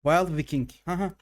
Wild Viking. Haha.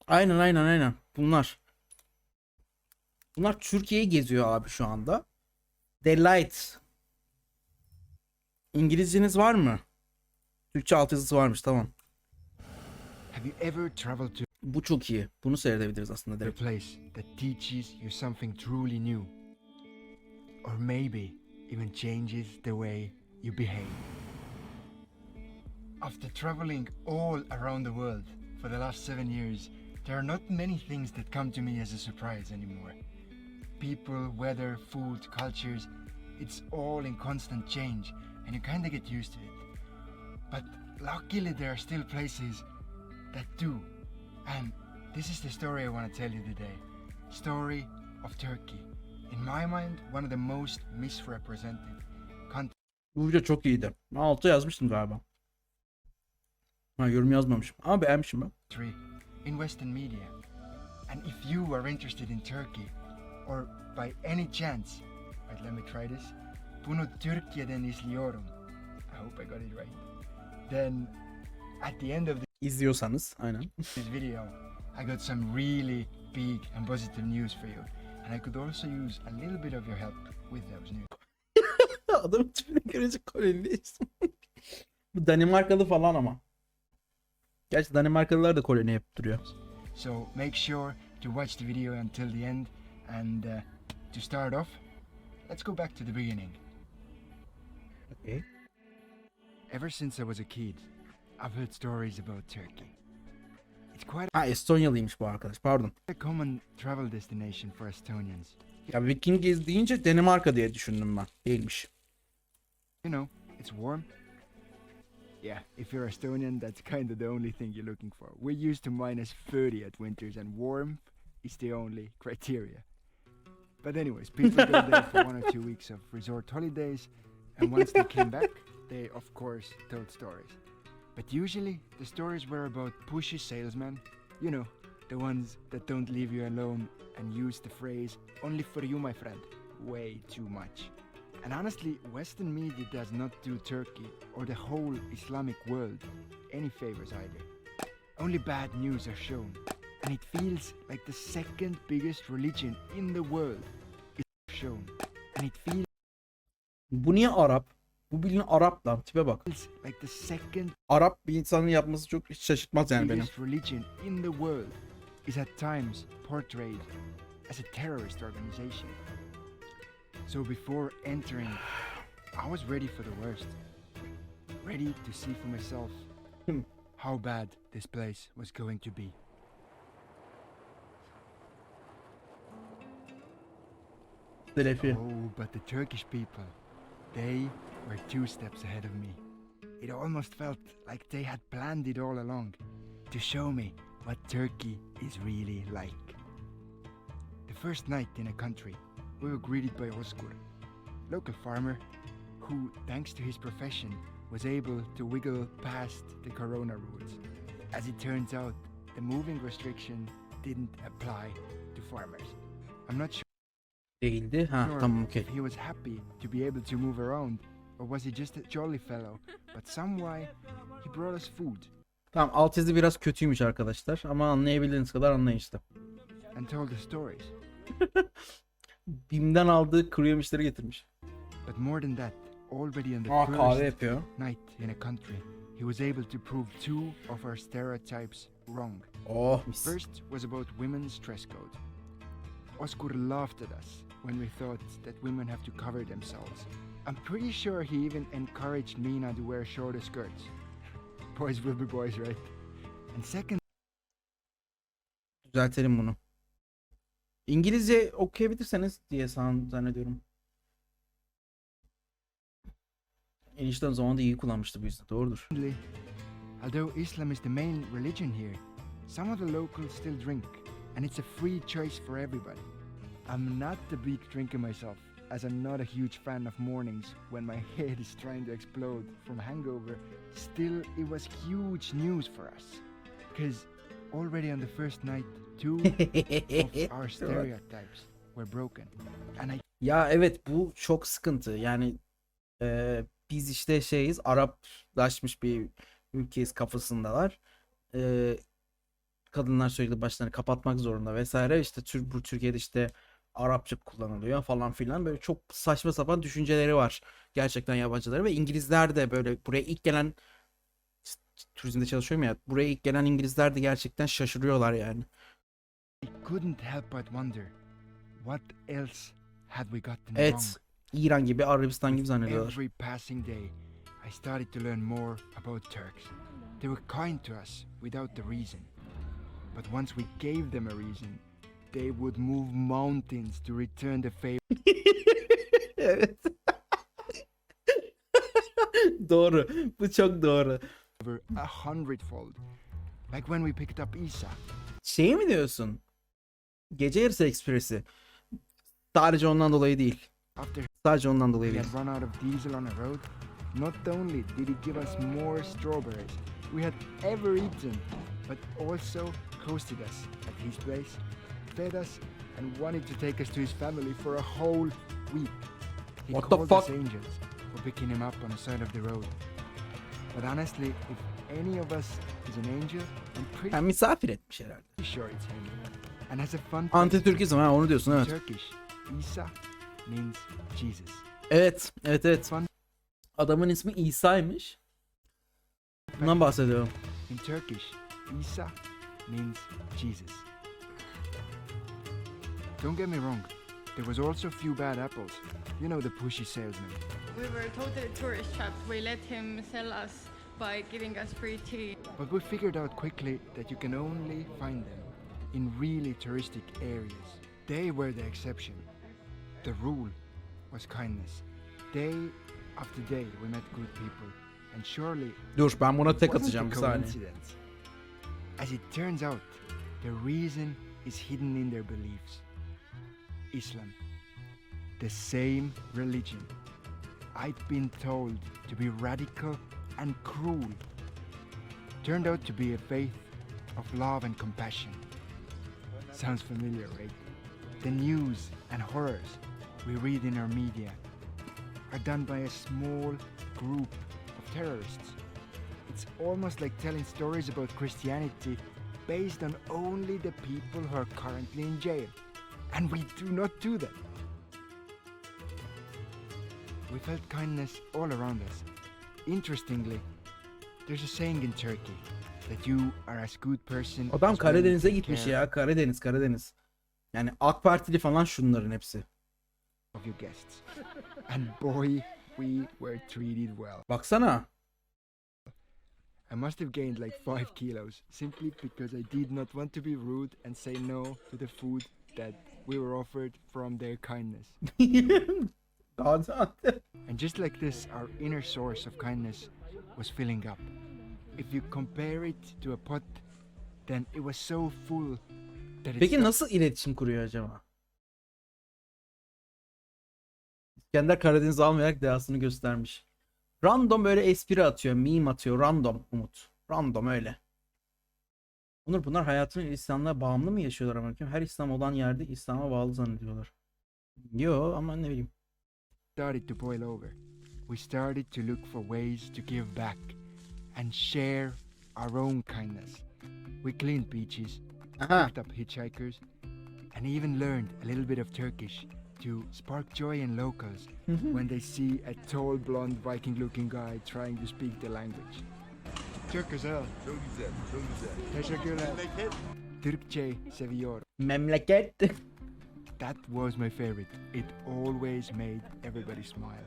Aynen. Bunlar. Bunlar Türkiye'yi geziyor abi şu anda. Delight. İngilizceniz var mı? Türkçe altyazısı varmış, tamam. Have you ever traveled to Bu çok iyi. Bunu seyredebiliriz aslında a direkt. place that teaches you something truly new? Or maybe even changes the way you behave? After traveling all around the world for the last 7 years, there are not many things that come to me as a surprise anymore. People, weather, food, cultures, it's all in constant change and you kind of get used to it. But luckily there are still places that do. And this is the story I want to tell you today. Story of Turkey. In my mind, one of the most misrepresented countries. Bu video çok iyiydi. Ben altta yazmıştım galiba. Ha, yorum yazmamışım. Ama beğenmişim ben. In Western media. And if you are interested in Turkey, or by any chance, wait, let me try this. Bunu Türkiye'den izliyorum. I hope I got it right. Then, at the end of İzliyorsanız, aynen. this video, I got some really big and positive news for you. And I could also use a little bit of your help with those news. Adamın tipini görünce Koreliyiz. Bu Danimarkalı falan ama. Gerçi Danimarkalılar da koloni hep duruyor. So make sure to watch the video until the end. And to start off, let's go back to the beginning. Okay. Ever since I was a kid, I've heard stories about Turkey. It's quite Ha, Estonyalıymış bu arkadaş, pardon. a common travel destination for Estonians. Ya Viking deyince Danimarka diye düşündüm ben. Değilmiş. You know, it's warm. Yeah, if you're Estonian, that's kind of the only thing you're looking for. We're used to minus 30 at winters, and warmth is the only criteria. But anyways, people go there for 1 or 2 weeks of resort holidays, and once they came back, they of course told stories. But usually, the stories were about pushy salesmen, you know, the ones that don't leave you alone and use the phrase, only for you, my friend, way too much. And honestly, Western media does not do Turkey or the whole Islamic world any favors either. Only bad news are shown, and it feels like the second biggest religion in the world is shown. And it feels Bu niye Arap? Bu bildiğin Arap lan, tipe bak. like the second Arap bir insanın yapması çok hiç şaşırtmaz yani beni. biggest religion in the world is at times portrayed as a terrorist organization. So before entering, I was ready for the worst. Ready to see for myself how bad this place was going to be. Selefi. Oh, but the Turkish people, they were 2 steps ahead of me. It almost felt like they had planned it all along to show me what Turkey is really like. The first night in a country, we were greeted by Oskur, local farmer who, thanks to his profession, was able to wiggle past the corona rules. As it turns out, the moving restriction didn't apply to farmers. I'm not Değildi. Ha, sure tamam, okey. if he was happy to be able to move around, or was he just a jolly fellow? But some way, he brought us food Tamam, altyazı biraz kötüymüş arkadaşlar ama anlayabildiğiniz kadar anlayın işte. and told us stories. BİM'den aldığı kuru yemişleri getirmiş. But more than that, already on the Aa, kahve first yapıyor. night in a country, he was able to prove 2 of our stereotypes wrong. Oh mis. First was about women's dress code. Oscar laughed at us when we thought that women have to cover themselves. I'm pretty sure he even encouraged Mina to wear shorter skirts. Boys will be boys, right? And second, Düzeltelim bunu. İngilizce okuyabilirseniz diye zannediyorum. Enişten zamanında iyi kullanmıştı bu yüzden. Doğrudur. although Islam is the main religion here, some of the locals still drink, and it's a free choice for everybody. I'm not the big drinker myself, as I'm not a huge fan of mornings when my head is trying to explode from hangover. Still, it was huge news for us, because already on the first night, 2 of our stereotypes were broken, and I Ya evet, bu çok sıkıntı. Yani biz işte şeyiz, Araplaşmış bir ülkeyiz kafasındalar. Ee, Kadınlar sürekli başlarını kapatmak zorunda vesaire. İşte bu Türkiye'de işte Arapça kullanılıyor falan filan. Böyle çok saçma sapan düşünceleri var gerçekten yabancıları ve İngilizler de böyle buraya ilk gelen, turizmde çalışıyorum ya, buraya ilk gelen İngilizler de gerçekten şaşırıyorlar yani. I couldn't help but wonder, what else had we gotten wrong? Evet, İran gibi, Arabistan gibi With zannediyorlar. every passing day, I started to learn more about Turks. They were kind to us without the reason. But once we gave them a reason, they would move mountains to return the favor Evet. Doğru. Bu çok doğru. 100-fold. Like when we picked up Isa. Şey mi diyorsun? Gece Yarısı Ekspresi. Sadece ondan dolayı değil. After Sadece ondan dolayı we değil. had run out of diesel on a road, not only did he give us more strawberries we had ever eaten, but also hosted us at his place, fed us, and wanted to take us to his family for a whole week. He What the called fuck? us angels for picking him up on the side of the road. But honestly, if any of us is an angel, I'm pretty Yani misafir etmiş herhalde. sure it's him. And as a fun fact, Anti-Türkizm, ha onu diyorsun, in evet. Turkish, Isa means Jesus. Evet, evet, evet. Fun Adamın ismi İsa'ymış. Bundan bahsediyorum. In Turkish, Isa means Jesus. Don't get me wrong, there was also a few bad apples. You know, the pushy salesman. We were totally tourist trapped. We let him sell us by giving us free tea. But we figured out quickly that you can only find them in really touristic areas. They were the exception. The rule was kindness. Day after day we met good people, and surely Dur, ben buna it tek wasn't atacağım a bir saniye. coincidence. As it turns out, the reason is hidden in their beliefs. Islam, the same religion I'd been told to be radical and cruel, turned out to be a faith of love and compassion. Sounds familiar, right? The news and horrors we read in our media are done by a small group of terrorists. It's almost like telling stories about Christianity based on only the people who are currently in jail. And we do not do that. We felt kindness all around us. Interestingly, there's a saying in Turkey that you are as good person Adam as when you Karadeniz'e take gitmiş care ya. Karadeniz. Yani AK Partili falan şunların hepsi. of your guests. And boy, we were treated well. Baksana. I must have gained like 5 kilos simply because I did not want to be rude and say no to the food that we were offered from their kindness. Daha zaten. And just like this, our inner source of kindness was filling up. If you compare it to a pot, then it was so full that it Peki nasıl iletişim kuruyor acaba? İskender Karadeniz almayarak dehasını göstermiş. Random böyle espri atıyor, meme atıyor. Random Umut. Random öyle. Onur, bunlar hayatını İslam'la bağımlı mı yaşıyorlar ama? Her İslam olan yerde İslam'a bağlı zannediyorlar. Yo ama ne bileyim. started to boil over. We started to look for ways to give back and share our own kindness. We cleaned beaches, Aha. picked up hitchhikers, and even learned a little bit of Turkish to spark joy in locals when they see a tall, blonde, Viking-looking guy trying to speak the language. Çok güzel. Çok güzel, çok güzel. Teşekkürler. Memleket. Türkçe seviyorum. Memleket. That was my favorite. It always made everybody smile.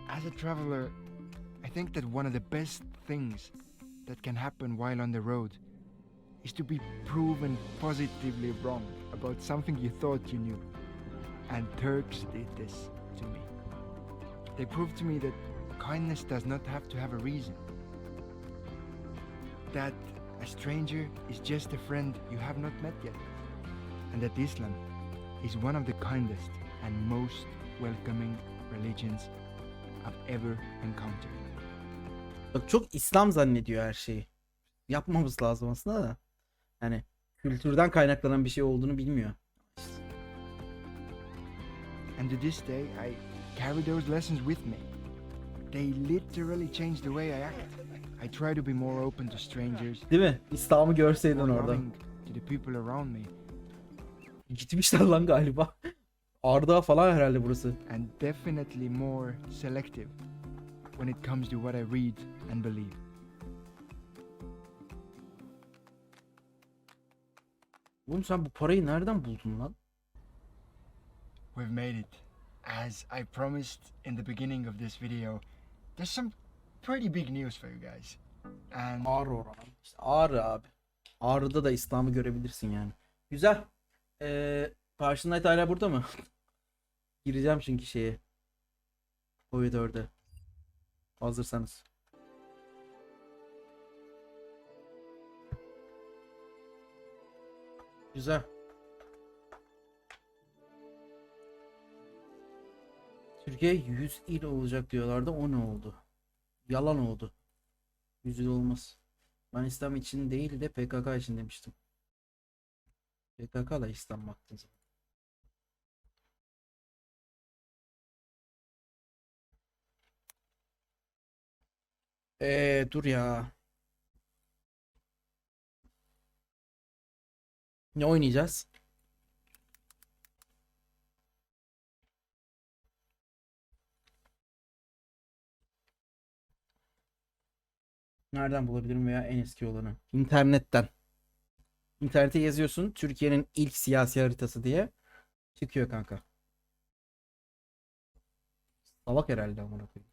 As a traveler, I think that one of the best things that can happen while on the road is to be proven positively wrong about something you thought you knew. And Turks did this to me. They proved to me that kindness does not have to have a reason. That a stranger is just a friend you have not met yet. And that Islam is one of the kindest and most welcoming religions I've ever encountered. Bak, çok İslam zannediyor her şeyi. Yapmamız lazım aslında da. Yani kültürden kaynaklanan bir şey olduğunu bilmiyor. And to this day, I carry those lessons with me. They literally changed the way I act. I try to be more open to strangers, Değil mi? İslam'ı görseydin more orada. loving to the people around me, Gitmişler lan galiba. Arda falan herhalde burası. and definitely more selective when it comes to what I read and believe. Oğlum sen bu parayı nereden buldun lan? We've made it. As I promised in the beginning of this video, there's some pretty big news for you guys. And Ağrı oran. İşte Ağrı abi. Ağrı'da da İslam'ı görebilirsin yani. Güzel. Partial Night hala burada mı? Gireceğim çünkü şeye. VOD4'e. Hazırsanız. Güzel. Türkiye 100 il olacak diyorlardı. O ne oldu? Yalan oldu. 100 il olmaz. Ben İslam için değil de PKK için demiştim. PKK da İslam baktığın zaman. Dur ya. Ne oynayacağız? Nereden bulabilirim veya en eski olanı? İnternetten. İnternete yazıyorsun Türkiye'nin ilk siyasi haritası diye. Çıkıyor kanka. Salak herhalde amına koyayım.